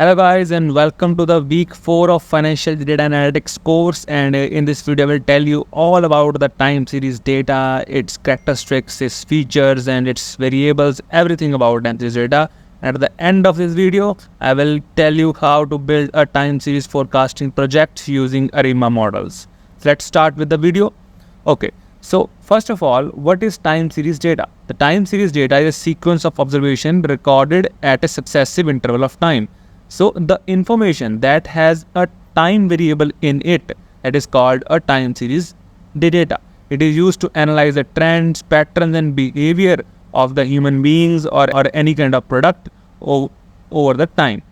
Hello guys and welcome to the week 4 of financial data analytics course, and in this video I will tell you all about the time series data, its characteristics, its features and its variables, everything about time series data. And at the end of this video I will tell you how to build a time series forecasting project using ARIMA models. So let's start with the video. Okay, so first of all, what is time series data? The time series data is a sequence of observation recorded at a successive interval of time. So the information that has a time variable in it, that is called a time series data. It is used to analyze the trends, patterns and behavior of the human beings or any kind of product over the time.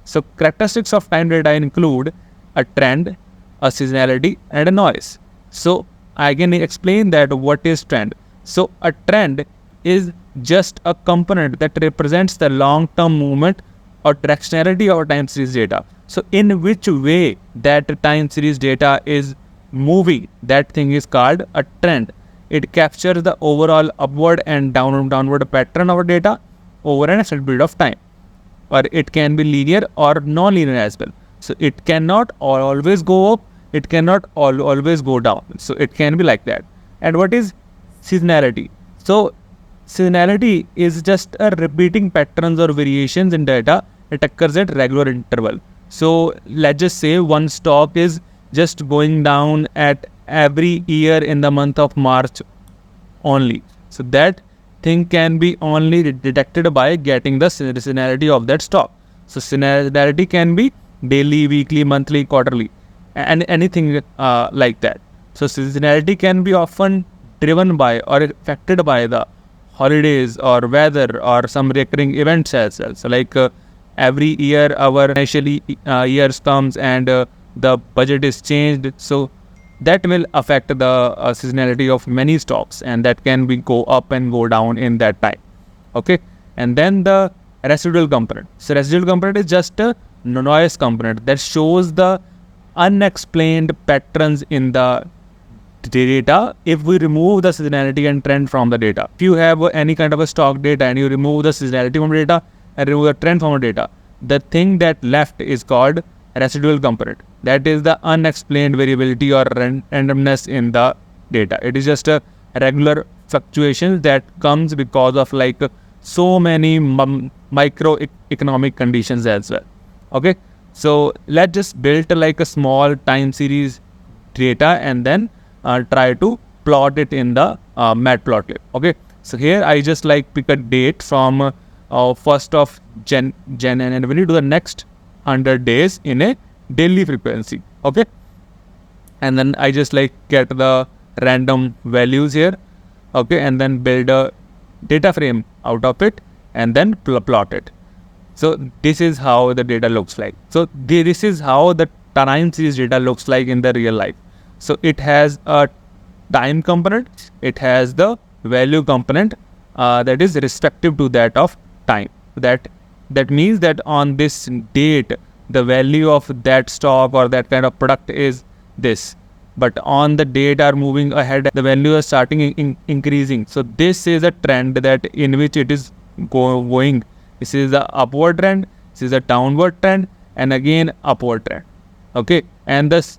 So characteristics of time data include a trend, a seasonality and a noise. So I can explain that what is trend. So a trend is just a component that represents the long-term movement or directionality of time series data. So in which way that time series data is moving, that thing is called a trend. It captures the overall upward and downward pattern of data over an extended period of time. Or it can be linear or non-linear as well. So it cannot always go up, it cannot always go down. So it can be like that. And what is seasonality? So seasonality is just a repeating patterns or variations in data. It occurs at regular interval. So let's just say one stock is just going down at every year in the month of March only. So that thing can be only detected by getting the seasonality of that stock. So seasonality can be daily, weekly, monthly, quarterly, and anything like that. So seasonality can be often driven by or affected by the holidays or weather or some recurring events as well. So like every year our financial years comes and the budget is changed, so that will affect the seasonality of many stocks, and that can be go up and go down in that time. Okay, and then the residual component. So residual component is just a noise component that shows the unexplained patterns in the data if we remove the seasonality and trend from the data. If you have any kind of a stock data and you remove the seasonality from data and remove the trend from the data, the thing that left is called residual component. That is the unexplained variability or randomness in the data. It is just a regular fluctuations that comes because of like so many microeconomic conditions as well. Okay, so let's just build like a small time series data and then try to plot it in the matplotlib. Okay, so here I just like pick a date from 1st of January to the next 100 days in a daily frequency. Okay, and then I just like get the random values here. Okay, and then build a data frame out of it and then plot it. So this is how the data looks like. So this is how the time series data looks like in the real life. So it has a time component, it has the value component that is respective to that of time. That means that on this date the value of that stock or that kind of product is this, but on the date are moving ahead, the value is starting increasing. So this is a trend that in which it is going. This is the upward trend, this is a downward trend, and again upward trend. Okay, and the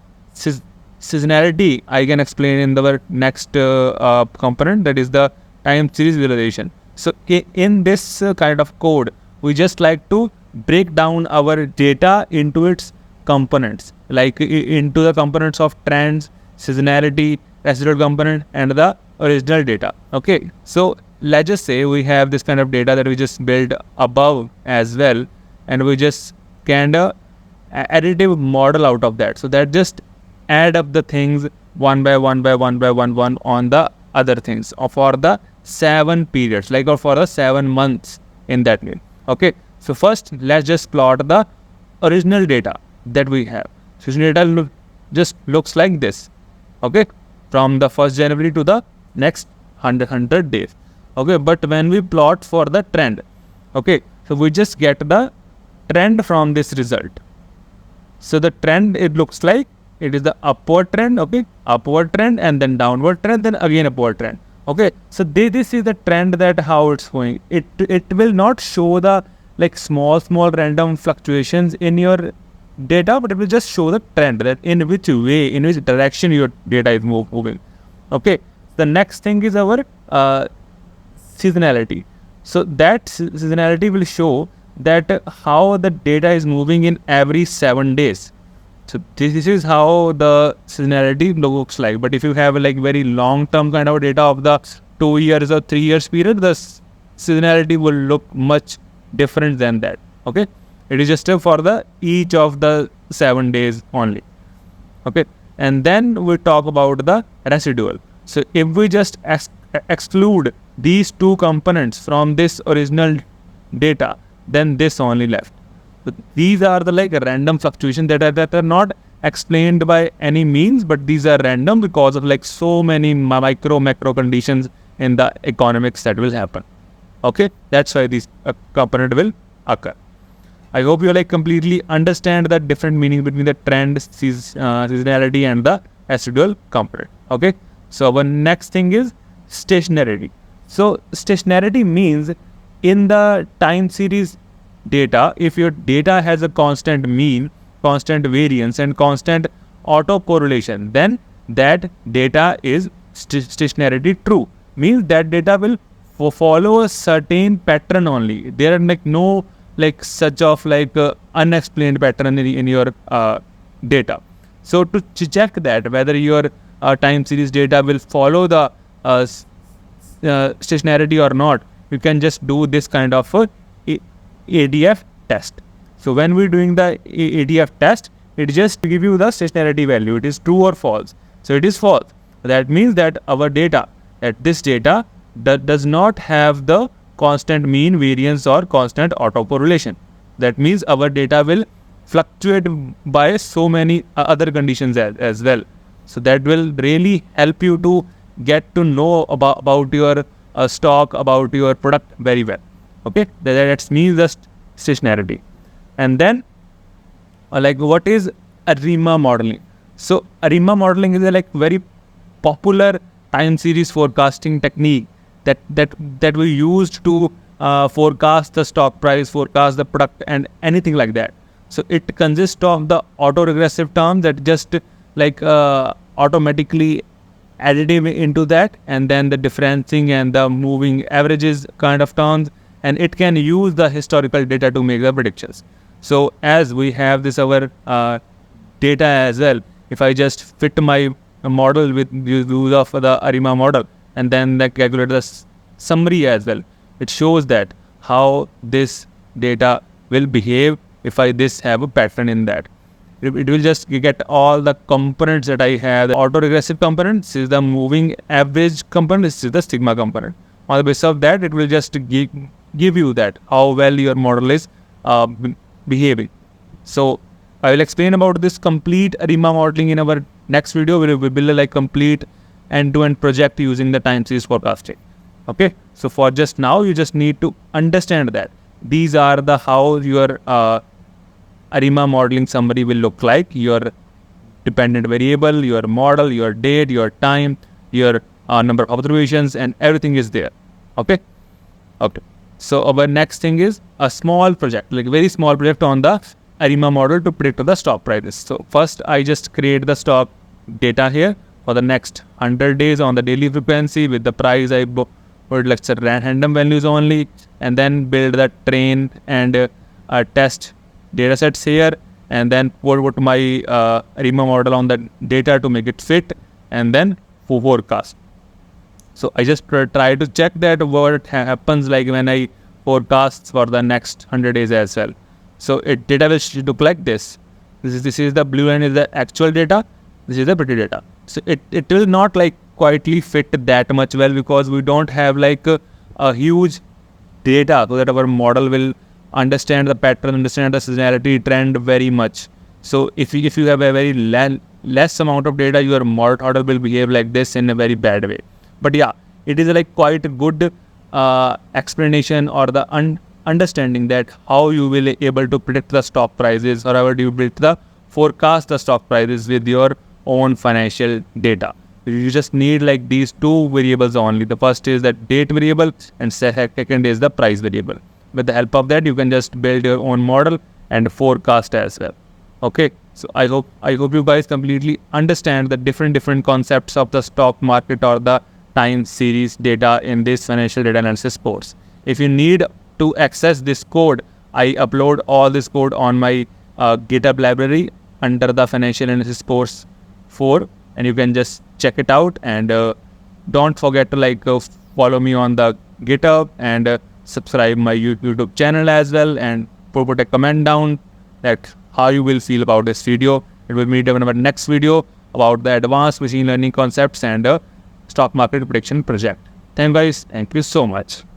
seasonality I can explain in the next component, that is the time series visualization. So in this kind of code, we just like to break down our data into its components, like into the components of trends, seasonality, residual component and the original data. Okay, so let's just say we have this kind of data that we just build above as well, and we just can additive model out of that. So that just add up the things one by one on the other things for the 7 periods, like or for the 7 months in that way. Okay, so first let's just plot the original data that we have. So data just looks like this. Okay, from the 1st January to the next 100 days. Okay, but when we plot for the trend, okay, so we just get the trend from this result. So the trend, it looks like it is the upward trend. Okay, upward trend and then downward trend, then again upward trend. Okay, so this is the trend that how it's going. It will not show the like small random fluctuations in your data, but it will just show the trend, that in which way, in which direction your data is moving. Okay. The next thing is our seasonality. So that seasonality will show that how the data is moving in every 7 days. So this is how the seasonality looks like. But if you have like very long term kind of data of the 2 years or 3 years period, the seasonality will look much different than that. Okay, it is just for the each of the 7 days only. Okay, and then we talk about the residual. So if we just exclude these two components from this original data, then this only left. So these are the like random fluctuations that are not explained by any means, but these are random because of like so many macro conditions in the economics that will happen. Okay, that's why these component will occur. I hope you like completely understand the different meaning between the trend, seasonality, and the residual component. Okay, so our next thing is stationarity. So stationarity means in the time series data, if your data has a constant mean, constant variance, and constant autocorrelation, then that data is stationarity true. Means that data will follow a certain pattern only. There are like no like such of like unexplained pattern in your data. So to check that whether your time series data will follow the stationarity or not, you can just do this kind of ADF test. So when we're doing the ADF test, it just give you the stationarity value. It is true or false. So it is false. That means that our data, that this data that does not have the constant mean variance or constant autocorrelation. That means our data will fluctuate by so many other conditions as well. So that will really help you to get to know about your stock, about your product very well. Okay, that means the stationarity. And then like what is ARIMA modeling? So ARIMA modeling is a like very popular time series forecasting technique that we used to forecast the stock price, forecast the product, and anything like that. So it consists of the autoregressive terms that just like automatically additive into that, and then the differencing and the moving averages kind of terms, and it can use the historical data to make the predictions. So as we have this our data as well, if I just fit my model with use of the ARIMA model, and then calculate the summary as well, it shows that how this data will behave if I have a pattern in that. It will just get all the components that I have. The autoregressive component, this is the moving average component, this is the sigma component. On the basis of that, it will just give you that how well your model is behaving. So I will explain about this complete ARIMA modeling in our next video. We will build a like complete end-to-end project using the time series forecasting. Okay, so for just now, you just need to understand that these are the how your ARIMA modeling summary will look like. Your dependent variable, your model, your date, your time, your number of observations, and everything is there. Okay. So our next thing is a small project, like very small project on the ARIMA model to predict the stock prices. So first, I just create the stock data here for the next 100 days on the daily frequency with the price. I put let's say random values only, and then build the train and test data sets here, and then put my ARIMA model on the data to make it fit, and then forecast. So I just try to check that what happens like when I forecast for the next 100 days as well. So data will look like this. This is the blue line is the actual data. This is the pretty data. So it will not like quietly fit that much well because we don't have like a huge data so that our model will understand the pattern, understand the seasonality trend very much. So if you have a very less amount of data, your model will behave like this in a very bad way. But yeah, it is like quite a good explanation or the understanding that how you will able to predict the stock prices, or how do you predict the forecast the stock prices with your own financial data. You just need like these two variables only. The first is the date variable, and second is the price variable. with the help of that, you can just build your own model and forecast as well. Okay, so I hope you guys completely understand the different concepts of the stock market or the time series data in this financial data analysis course. If you need to access this code, I upload all this code on my GitHub library under the financial analysis course 4, and you can just check it out. And don't forget to follow me on the GitHub and subscribe my YouTube channel as well, and put a comment down that how you will feel about this video. And we'll meet in our next video about the advanced machine learning concepts and stock market prediction project. Thank you guys. Thank you so much.